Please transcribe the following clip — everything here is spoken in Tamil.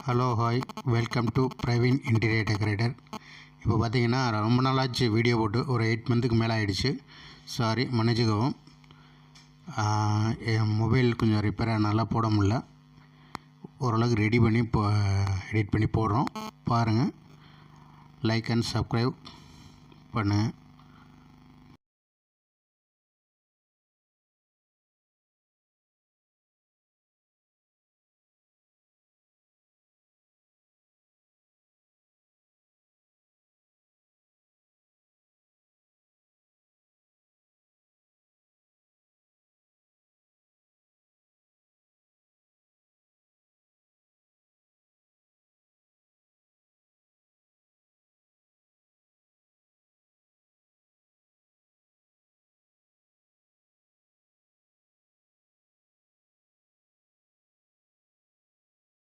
Hello hi, welcome to Praveen interior decorator. இப்போ பார்த்தீங்கன்னா ரொம்ப நாளாச்சு வீடியோ போட்டு, ஒரு 8 மந்த்துக்கு மேலே ஆகிடுச்சு. சாரி, மன்னிச்சுக்கவும். என் மொபைல் கொஞ்சம் ரிப்பேராக நல்லா போட முடில. ஓரளவுக்கு ரெடி பண்ணி இப்போ எடிட் பண்ணி போடுறோம். பாருங்கள், லைக் அண்ட் சப்ஸ்கிரைப் பண்ணுங்கள்.